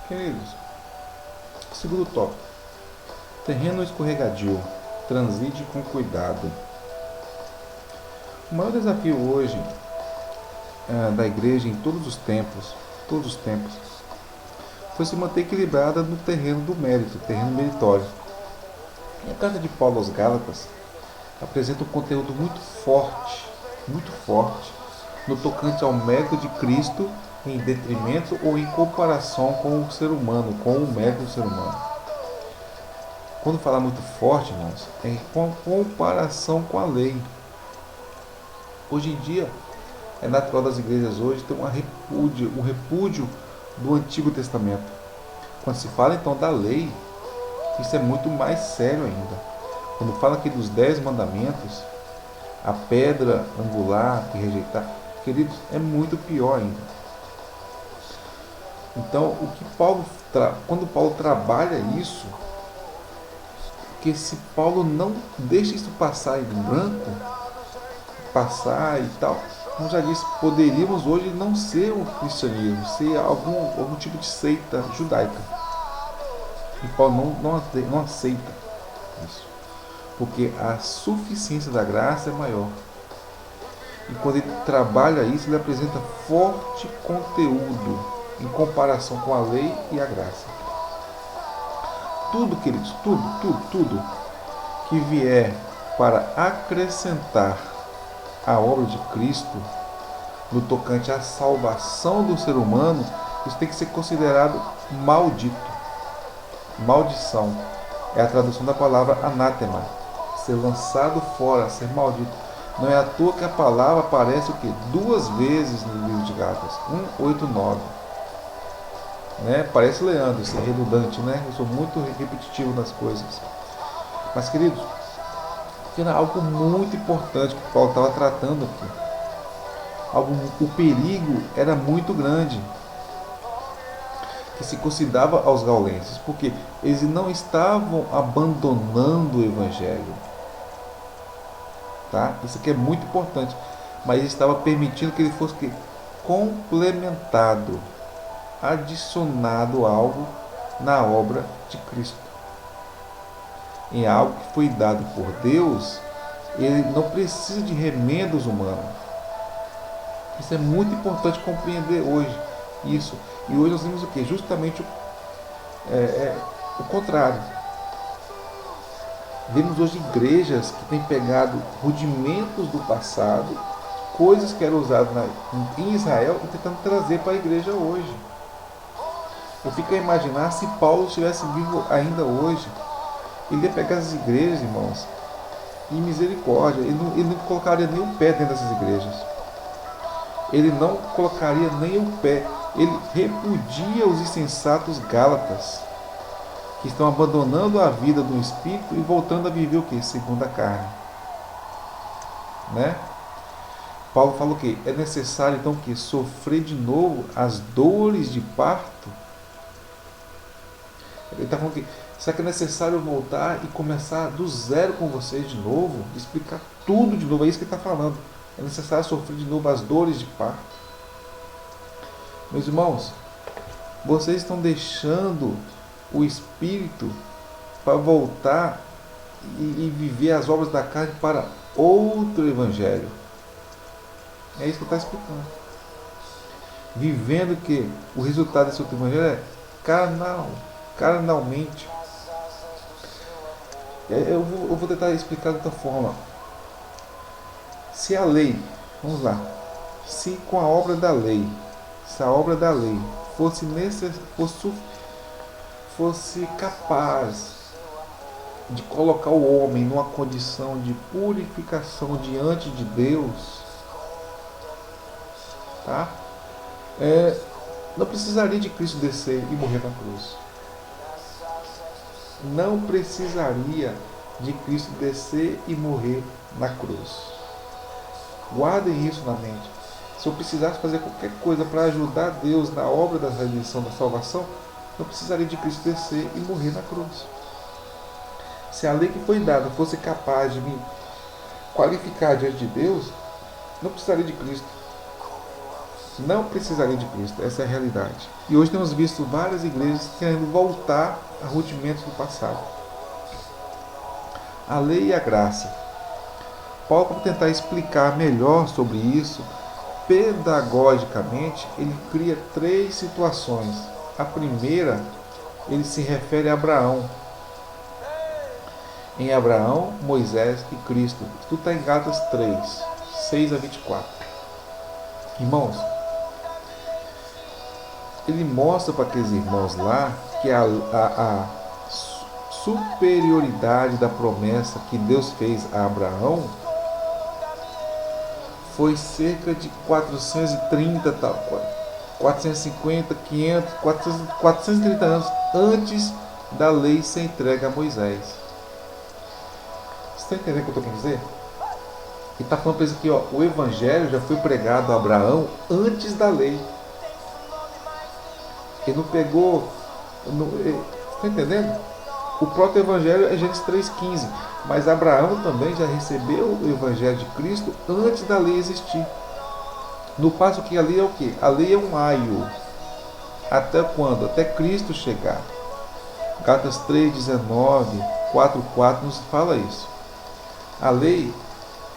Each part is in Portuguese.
Queridos, segundo tópico: terreno escorregadio, transite com cuidado. O maior desafio hoje da igreja em todos os tempos, foi se manter equilibrada no terreno do mérito, terreno meritório. E a carta de Paulo aos Gálatas apresenta um conteúdo muito forte, no tocante ao mérito de Cristo em detrimento ou em comparação com o ser humano, com o mérito do ser humano. Quando fala muito forte, irmãos, é com comparação com a lei. Hoje em dia, é natural das igrejas hoje ter um repúdio do Antigo Testamento. Quando se fala então da lei, isso é muito mais sério ainda. Quando fala aqui dos 10 mandamentos, a pedra angular que rejeitar, queridos, é muito pior ainda. Então, quando Paulo trabalha isso, porque se Paulo não deixa isso passar em branco, passar e tal, como já disse, poderíamos hoje não ser um cristianismo, ser algum tipo de seita judaica. E Paulo não aceita isso, porque a suficiência da graça é maior. E quando ele trabalha isso, ele apresenta forte conteúdo em comparação com a lei e a graça. Tudo, queridos, tudo que vier para acrescentar a obra de Cristo no tocante à salvação do ser humano, isso tem que ser considerado maldito. Maldição é a tradução da palavra anátema, ser lançado fora, ser maldito. Não é à toa que a palavra aparece o quê? 2 vezes no livro de Gálatas, 1:8-9. Né? Parece Leandro, isso é redundante, né? Eu sou muito repetitivo nas coisas. Mas, queridos, era algo muito importante que Paulo estava tratando aqui. O perigo era muito grande que se considerava aos gaulenses, porque eles não estavam abandonando o evangelho. Tá? Isso aqui é muito importante. Mas ele estava permitindo que ele fosse complementado, adicionado algo na obra de Cristo. Em algo que foi dado por Deus, ele não precisa de remendos humanos. Isso é muito importante compreender hoje. Isso. E hoje nós vemos o que? Justamente o contrário. Vemos hoje igrejas que têm pegado rudimentos do passado, coisas que eram usadas em Israel, e tentando trazer para a igreja hoje. Eu fico a imaginar se Paulo estivesse vivo ainda hoje. Ele ia pegar essas igrejas, irmãos, e misericórdia. Ele não colocaria nem o pé dentro dessas igrejas. Ele não colocaria nem o pé. Ele repudia os insensatos gálatas, que estão abandonando a vida do Espírito e voltando a viver o que? Segundo a carne. Né? Paulo fala o que? É necessário então que sofrer de novo as dores de parto. Ele está falando que será que é necessário voltar e começar do zero com vocês de novo? Explicar tudo de novo. É isso que ele está falando. É necessário sofrer de novo as dores de parto. Meus irmãos, vocês estão deixando o Espírito para voltar e viver as obras da carne para outro evangelho. É isso que ele está explicando. Vivendo que o resultado desse outro evangelho é carnalmente. Eu vou tentar explicar de outra forma. Se a lei, vamos lá, se com a obra da lei, se a obra da lei fosse capaz de colocar o homem numa condição de purificação diante de Deus, tá? Não precisaria de Cristo descer e morrer na cruz. Não precisaria de Cristo descer e morrer na cruz. Guardem isso na mente. Se eu precisasse fazer qualquer coisa para ajudar Deus na obra da redenção, da salvação, não precisaria de Cristo descer e morrer na cruz. Se a lei que foi dada fosse capaz de me qualificar diante de Deus, não precisaria de Cristo. não precisaria de Cristo. Essa é a realidade. E hoje temos visto várias igrejas querendo voltar a rudimentos do passado. A lei e a graça. Paulo, para tentar explicar melhor sobre isso, pedagogicamente, ele cria 3 situações. A primeira, ele se refere a Abraão. Em Abraão, Moisés e Cristo. Tudo está em Gálatas 3, 6 a 24. Irmãos, ele mostra para aqueles irmãos lá que a superioridade da promessa que Deus fez a Abraão foi cerca de 430, 450, 500, 430 anos antes da lei ser entregue a Moisés. Você está entendendo o que eu estou querendo dizer? Ele está falando para isso aqui, ó, o Evangelho já foi pregado a Abraão antes da lei. Ele não pegou... Você está entendendo? O próprio Evangelho é Gênesis 3,15. Mas Abraão também já recebeu o Evangelho de Cristo antes da lei existir. No passo que a lei é o quê? A lei é um aio. Até quando? Até Cristo chegar. Gálatas 3,19, 4,4 nos fala isso. A lei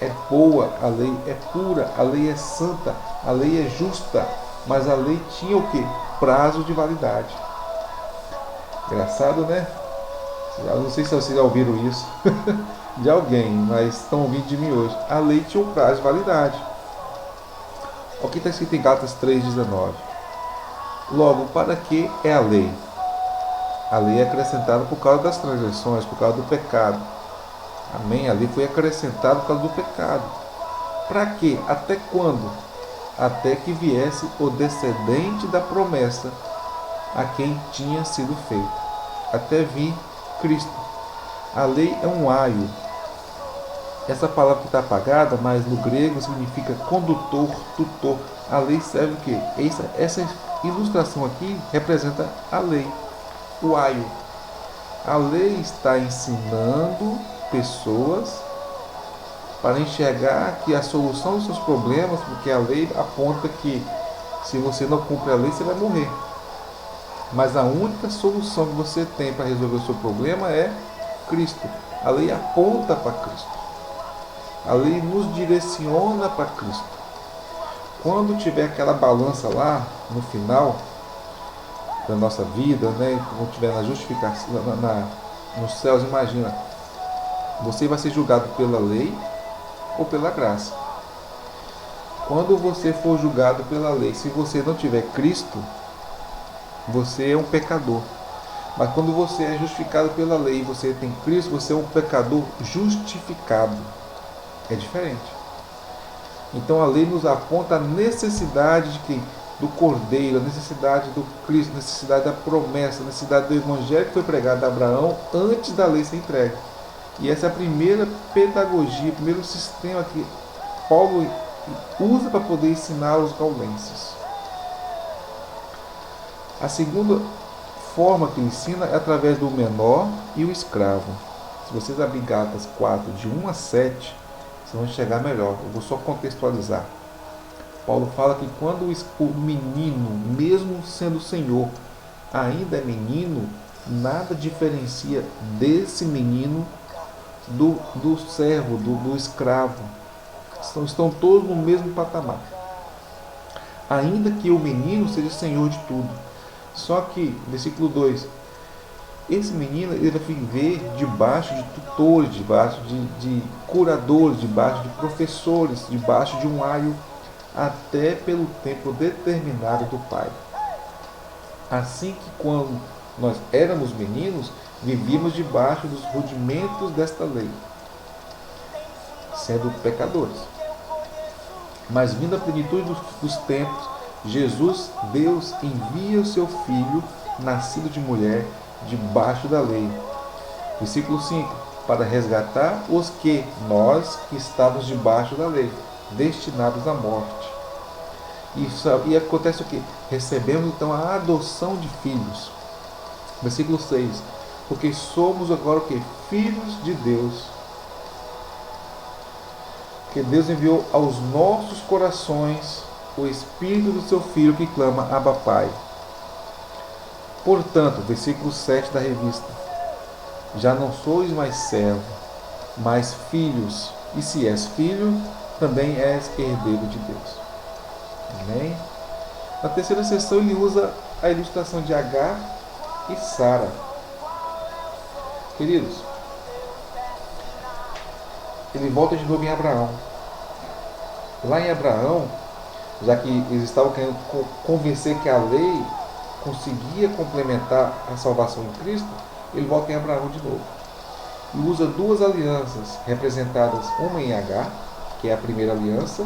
é boa, a lei é pura, a lei é santa, a lei é justa. Mas a lei tinha o quê? Prazo de validade. Engraçado, né? Eu não sei se vocês já ouviram isso de alguém, mas estão ouvindo de mim hoje. A lei tinha um prazo de validade. Olha o que está escrito em Gálatas 3,19. Logo, para que é a lei? A lei é acrescentada por causa das transgressões, por causa do pecado. Amém? A lei foi acrescentada por causa do pecado. Para quê? Até quando? Até que viesse o descendente da promessa a quem tinha sido feito. Até vir Cristo. A lei é um aio. Essa palavra que está apagada, mas no grego significa condutor, tutor. A lei serve o quê? Essa ilustração aqui representa a lei, o aio. A lei está ensinando pessoas para enxergar que a solução dos seus problemas, porque a lei aponta que se você não cumpre a lei, você vai morrer. Mas a única solução que você tem para resolver o seu problema é Cristo. A lei aponta para Cristo. A lei nos direciona para Cristo. Quando tiver aquela balança lá, no final da nossa vida, né, quando tiver na justificação, nos céus, imagina, você vai ser julgado pela lei ou pela graça. Quando você for julgado pela lei, se você não tiver Cristo, você é um pecador. Mas quando você é justificado pela lei e você tem Cristo, você é um pecador justificado. É diferente. Então a lei nos aponta a necessidade de quem? Do Cordeiro, a necessidade do Cristo, a necessidade da promessa, a necessidade do Evangelho que foi pregado a Abraão antes da lei ser entregue. E essa é a primeira pedagogia, o primeiro sistema que Paulo usa para poder ensinar os gaulenses. A segunda forma que ele ensina é através do menor e o escravo. Se vocês abrirem Gálatas 4, de 1 a 7, vocês vão enxergar melhor. Eu vou só contextualizar. Paulo fala que quando o menino, mesmo sendo Senhor, ainda é menino, nada diferencia desse menino do servo, do escravo. Estão todos no mesmo patamar. Ainda que o menino seja senhor de tudo. Só que, versículo 2, esse menino ele vai viver debaixo de tutores, debaixo de curadores, debaixo de professores, debaixo de um aio, até pelo tempo determinado do Pai. Assim que quando nós éramos meninos, vivíamos debaixo dos rudimentos desta lei, sendo pecadores. Mas vindo a plenitude dos tempos, Jesus, Deus, envia o seu Filho, nascido de mulher, debaixo da lei. Versículo 5. Para resgatar os que, nós, que estávamos debaixo da lei, destinados à morte. E acontece o que? Recebemos então a adoção de filhos. Versículo 6. Porque somos agora o que? Filhos de Deus. Que Deus enviou aos nossos corações o espírito do seu Filho que clama Abba Pai. Portanto, versículo 7 da revista: já não sois mais servo, mas filhos, e se és filho, também és herdeiro de Deus. Amém? Na terceira sessão ele usa a ilustração de Agar e Sara. Queridos, ele volta de novo em Abraão. Lá em Abraão, já que eles estavam querendo convencer que a lei conseguia complementar a salvação em Cristo, ele volta em Abraão de novo. E usa duas alianças representadas, uma em Agar, que é a primeira aliança,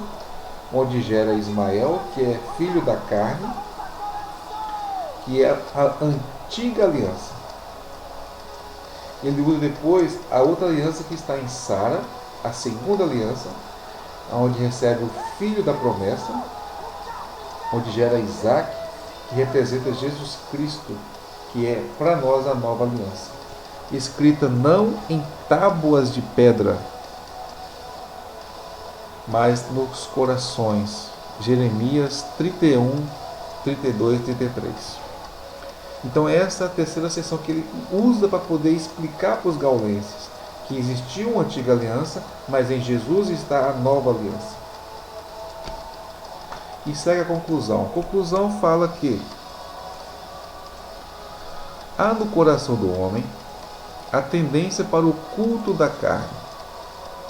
onde gera Ismael, que é filho da carne, que é a antiga aliança. Ele usa depois a outra aliança que está em Sara, a segunda aliança, onde recebe o filho da promessa, onde gera Isaac, que representa Jesus Cristo, que é para nós a nova aliança, escrita não em tábuas de pedra, mas nos corações. Jeremias 31, 32, 33. Então essa é a terceira seção que ele usa para poder explicar para os gaulenses que existia uma antiga aliança, mas em Jesus está a nova aliança. E segue a conclusão. A conclusão fala que há no coração do homem a tendência para o culto da carne,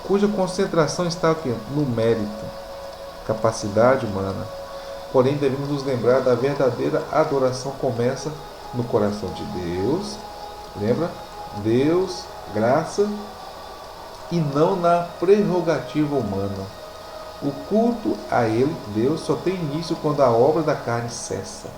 cuja concentração está aqui, no mérito, capacidade humana. Porém, devemos nos lembrar da verdadeira adoração começa no coração de Deus. Lembra? Deus, graça, e não na prerrogativa humana. O culto a Ele, Deus, só tem início quando a obra da carne cessa.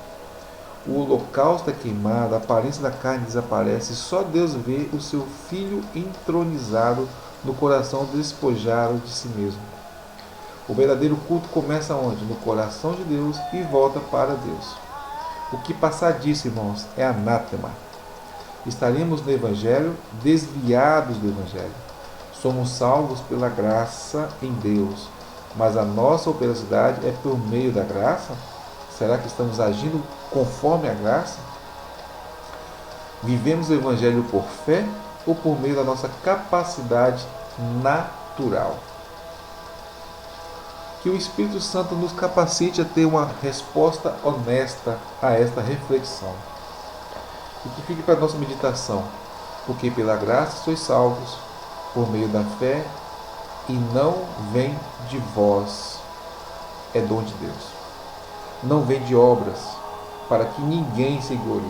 O holocausto é queimado, a aparência da carne desaparece, e só Deus vê o seu Filho entronizado no coração despojado de si mesmo. O verdadeiro culto começa onde? No coração de Deus e volta para Deus. O que passar disso, irmãos, é anátema. Estaremos no Evangelho desviados do Evangelho. Somos salvos pela graça em Deus, mas a nossa operacidade é por meio da graça? Será que estamos agindo conforme a graça? Vivemos o Evangelho por fé ou por meio da nossa capacidade natural? Que o Espírito Santo nos capacite a ter uma resposta honesta a esta reflexão. E que fique para a nossa meditação. Porque pela graça sois salvos, por meio da fé, e não vem de vós, é dom de Deus. Não vem de obras, para que ninguém se glorie.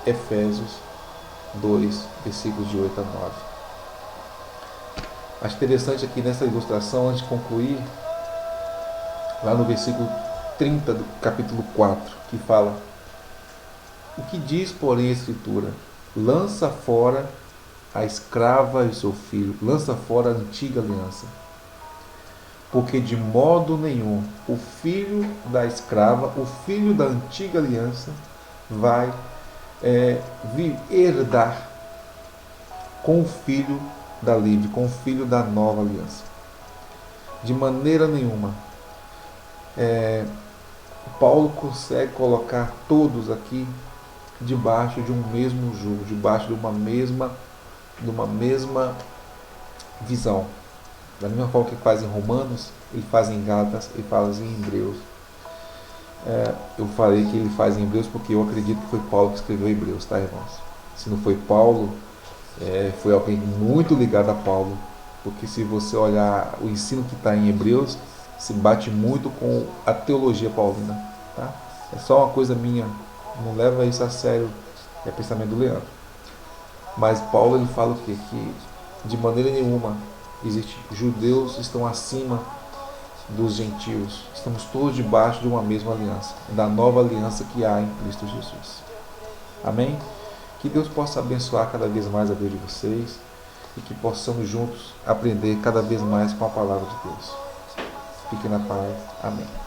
Efésios 2, versículos de 8 a 9. Acho interessante aqui nessa ilustração, antes de concluir, lá no versículo 30 do capítulo 4, que fala: o que diz, porém, a Escritura? Lança fora a escrava e seu filho, lança fora a antiga aliança. Porque de modo nenhum o filho da escrava, o filho da antiga aliança, vai herdar com o filho da livre, com o filho da nova aliança. De maneira nenhuma. Paulo consegue colocar todos aqui debaixo de um mesmo jugo, debaixo de uma mesma visão. Da mesma forma que ele faz em Romanos, ele faz em Gálatas, ele faz em Hebreus. Eu falei que ele faz em Hebreus porque eu acredito que foi Paulo que escreveu Hebreus, tá, irmãos? Se não foi Paulo, foi alguém muito ligado a Paulo, porque se você olhar o ensino que está em Hebreus, se bate muito com a teologia paulina, tá? É só uma coisa minha, não leva isso a sério, é pensamento do Leandro. Mas Paulo ele fala o quê? Que de maneira nenhuma judeus estão acima dos gentios. Estamos todos debaixo de uma mesma aliança, da nova aliança que há em Cristo Jesus. Amém? Que Deus possa abençoar cada vez mais a vida de vocês e que possamos juntos aprender cada vez mais com a palavra de Deus. Fique na paz. Amém.